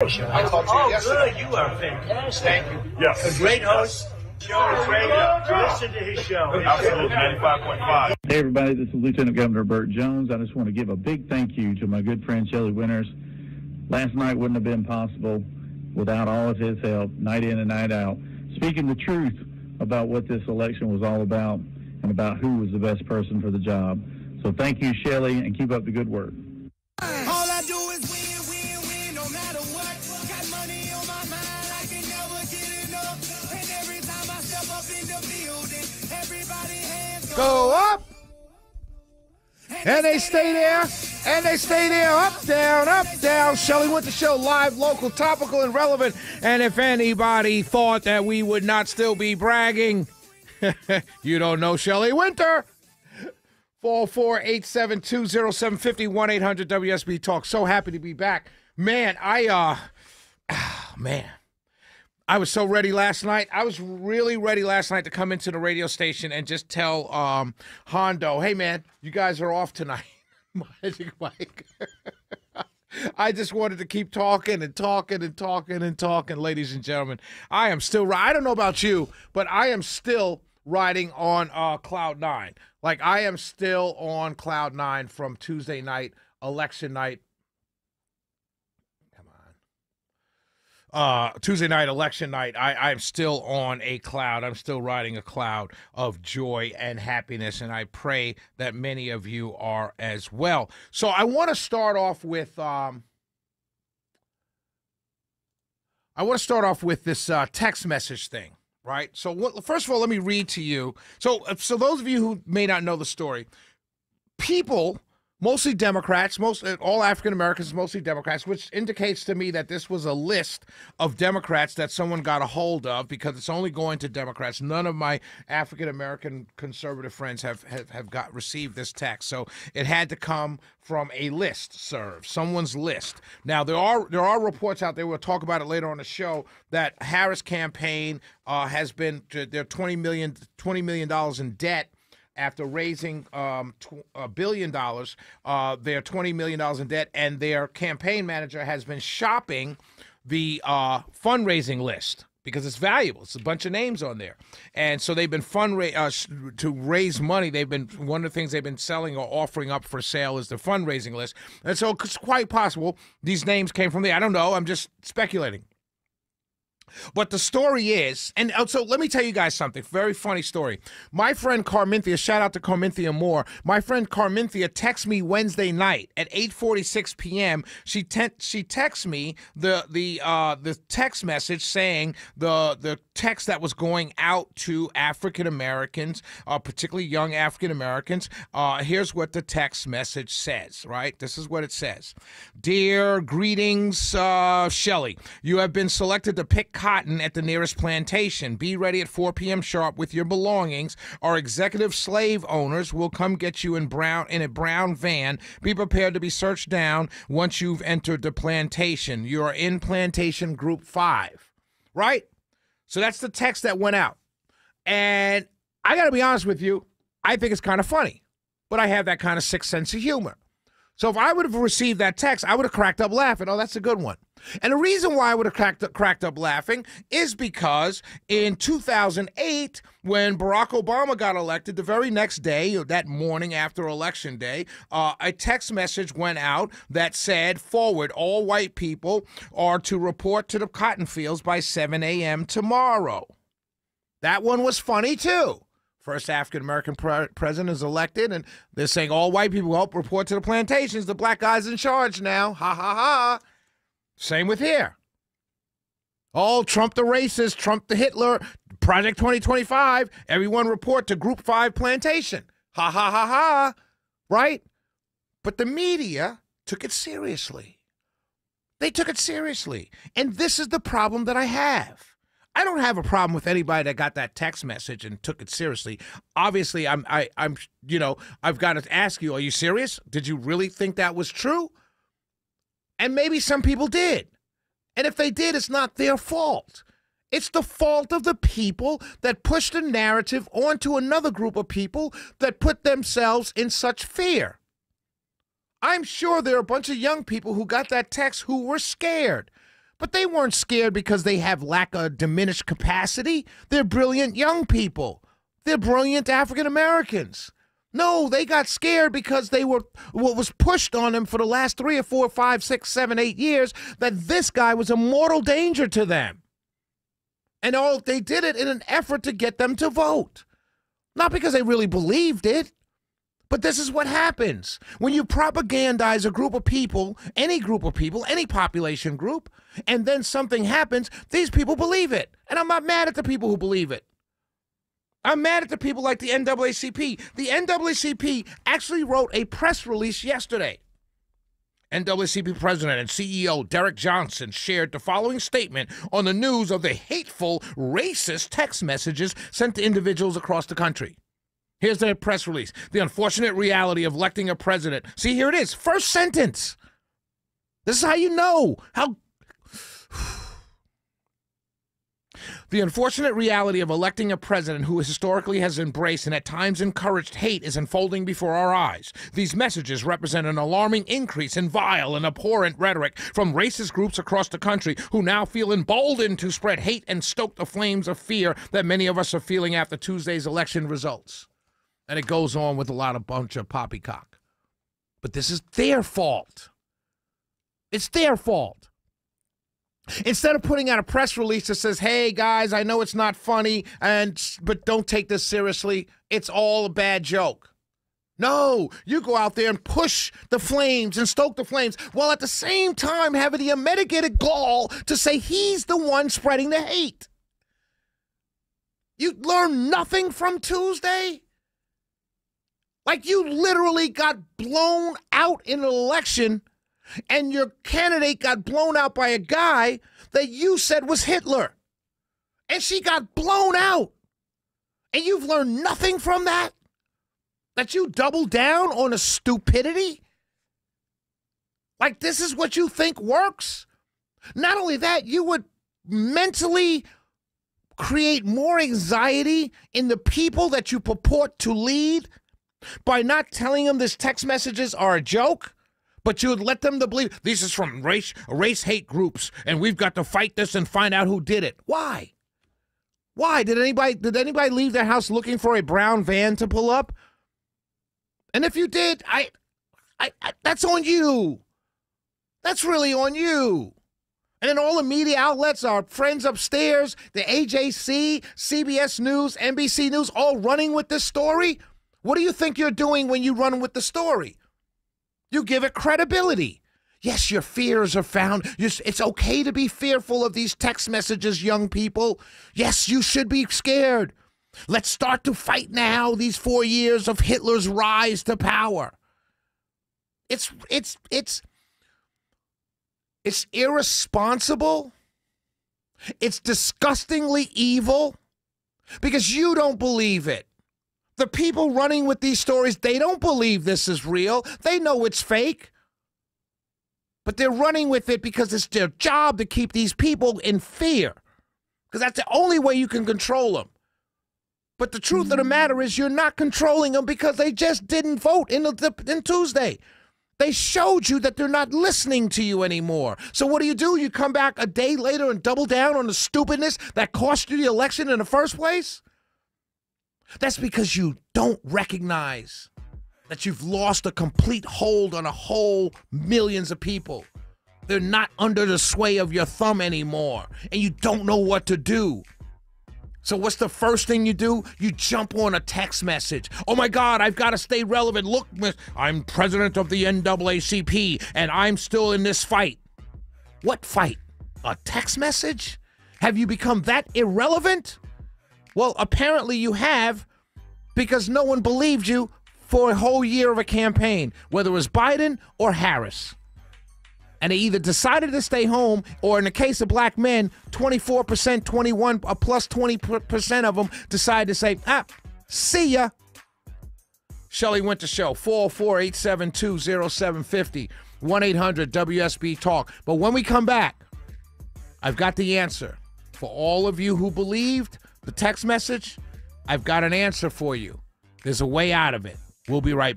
I talked to you yesterday. Good. You are fantastic. Thank you. Yes. A great host. Show is radio. Listen to his show. Absolutely, 95.5. Hey, everybody, this is Lieutenant Governor Burt Jones. I just want to give a big thank you to my good friend Shelley Winters. Last night wouldn't have been possible without all of his help, night in and night out, speaking the truth about what this election was all about and about who was the best person for the job. So thank you, Shelley, and keep up the good work. All I do is win, win, win, no matter what. Got money on my mind, I can never get enough. And every time I step up in the building, everybody hands Go up. And they stay there. And they stay there. Up, down. Shelley Winter Show, live, local, topical, and relevant. And if anybody thought that we would not still be bragging, you don't know Shelley Winter. 404-872-0750, 1-800-WSB Talk. So happy to be back. Man, I was so ready last night. I was really ready last night to come into the radio station and just tell Hondo, hey, man, you guys are off tonight. Magic Mike. I just wanted to keep talking, ladies and gentlemen. I am still, I don't know about you, but I am still riding on cloud nine. Like, I am still on cloud nine from Tuesday night, election night. Tuesday night, election night, I'm still on a cloud. I'm still riding a cloud of joy and happiness, and I pray that many of you are as well. So I want to start off with this text message thing, right? So first of all, let me read to you. So those of you who may not know the story, people, mostly Democrats, all African Americans, mostly Democrats, which indicates to me that this was a list of Democrats that someone got a hold of, because it's only going to Democrats. None of my African American conservative friends have received this text, so it had to come from a list serve, someone's list. Now there are reports out there. We'll talk about it later on the show that Harris campaign has been they're $20 million in debt. After raising $1 billion, they're $20 million in debt, and their campaign manager has been shopping the fundraising list because it's valuable. It's a bunch of names on there. And so they've been to raise money. One of the things they've been selling or offering up for sale is the fundraising list. And so it's quite possible these names came from there. I don't know. I'm just speculating. But the story is, and so let me tell you guys something, very funny story. My friend Carminthia, shout out to Carminthia Moore. My friend Carminthia texts me Wednesday night at 8:46 p.m. She texts me the text message saying the text that was going out to African Americans, particularly young African Americans. Here's what the text message says, right? This is what it says. Dear greetings, Shelley. You have been selected to pick cotton at the nearest plantation. Be ready at 4 p.m. sharp with your belongings. Our executive slave owners will come get you in a brown van. Be prepared to be searched down once you've entered the plantation. You are in plantation group 5, right? So that's the text that went out. And I got to be honest with you, I think it's kind of funny, but I have that kind of sick sense of humor. So if I would have received that text, I would have cracked up laughing. Oh, that's a good one. And the reason why I would have cracked up laughing is because in 2008, when Barack Obama got elected, the very next day, that morning after Election Day, a text message went out that said, forward, all white people are to report to the cotton fields by 7 a.m. tomorrow. That one was funny, too. First African-American president is elected, and they're saying all white people help report to the plantations. The black guy's in charge now. Ha, ha, ha. Same with here. Oh, Trump the racist, Trump the Hitler, Project 2025. Everyone report to Group 5 plantation. Ha, ha, ha, ha. Right? But the media took it seriously. They took it seriously. And this is the problem that I have. I don't have a problem with anybody that got that text message and took it seriously. Obviously, I've got to ask you, are you serious? Did you really think that was true? And maybe some people did. And if they did, it's not their fault. It's the fault of the people that pushed the narrative onto another group of people that put themselves in such fear. I'm sure there are a bunch of young people who got that text who were scared. But they weren't scared because they have lack of diminished capacity. They're brilliant young people. They're brilliant African Americans. No, they got scared because they were what was pushed on them for the last 3 or 4, 5, 6, 7, 8 years that this guy was a mortal danger to them. And they did it in an effort to get them to vote. Not because they really believed it. But this is what happens when you propagandize a group of people, any population group, and then something happens, these people believe it. And I'm not mad at the people who believe it. I'm mad at the people like the NAACP. The NAACP actually wrote a press release yesterday. NAACP President and CEO Derek Johnson shared the following statement on the news of the hateful, racist text messages sent to individuals across the country. Here's the press release. The unfortunate reality of electing a president. See, here it is. First sentence. This is how you know how... The unfortunate reality of electing a president who historically has embraced and at times encouraged hate is unfolding before our eyes. These messages represent an alarming increase in vile and abhorrent rhetoric from racist groups across the country who now feel emboldened to spread hate and stoke the flames of fear that many of us are feeling after Tuesday's election results. And it goes on with a bunch of poppycock. But this is their fault. It's their fault. Instead of putting out a press release that says, hey, guys, I know it's not funny, but don't take this seriously. It's all a bad joke. No, you go out there and push the flames and stoke the flames while at the same time having the unmitigated gall to say he's the one spreading the hate. You learn nothing from Tuesday? Like you literally got blown out in an election and your candidate got blown out by a guy that you said was Hitler. And she got blown out. And you've learned nothing from that? That you doubled down on a stupidity? Like this is what you think works? Not only that, you would mentally create more anxiety in the people that you purport to lead by not telling them these text messages are a joke. But you would let them to believe this is from race hate groups, and we've got to fight this and find out who did it. Why? Why? Did anybody leave their house looking for a brown van to pull up? And if you did, I that's on you. That's really on you. And then all the media outlets, our friends upstairs, the AJC, CBS News, NBC News, all running with this story. What do you think you're doing when you run with the story? You give it credibility. Yes, your fears are found. It's okay to be fearful of these text messages, young people. Yes, you should be scared. Let's start to fight now, these 4 years of Hitler's rise to power. It's irresponsible. It's disgustingly evil because you don't believe it. The people running with these stories, they don't believe this is real. They know it's fake. But they're running with it because it's their job to keep these people in fear. Because that's the only way you can control them. But the truth of the matter is you're not controlling them because they just didn't vote in Tuesday. They showed you that they're not listening to you anymore. So what do? You come back a day later and double down on the stupidness that cost you the election in the first place? That's because you don't recognize that you've lost a complete hold on a whole millions of people. They're not under the sway of your thumb anymore, and you don't know what to do. So what's the first thing you do? You jump on a text message. Oh my God, I've got to stay relevant. Look, I'm president of the NAACP, and I'm still in this fight. What fight? A text message? Have you become that irrelevant? Well, apparently you have, because no one believed you for a whole year of a campaign, whether it was Biden or Harris. And they either decided to stay home, or in the case of black men, 24%, 21, plus 20% of them decided to say, see ya. Shelley Winter Show, 404-872-0750, 1-800-WSB-TALK. But when we come back, I've got the answer. For all of you who believed the text message, I've got an answer for you. There's a way out of it. We'll be right back.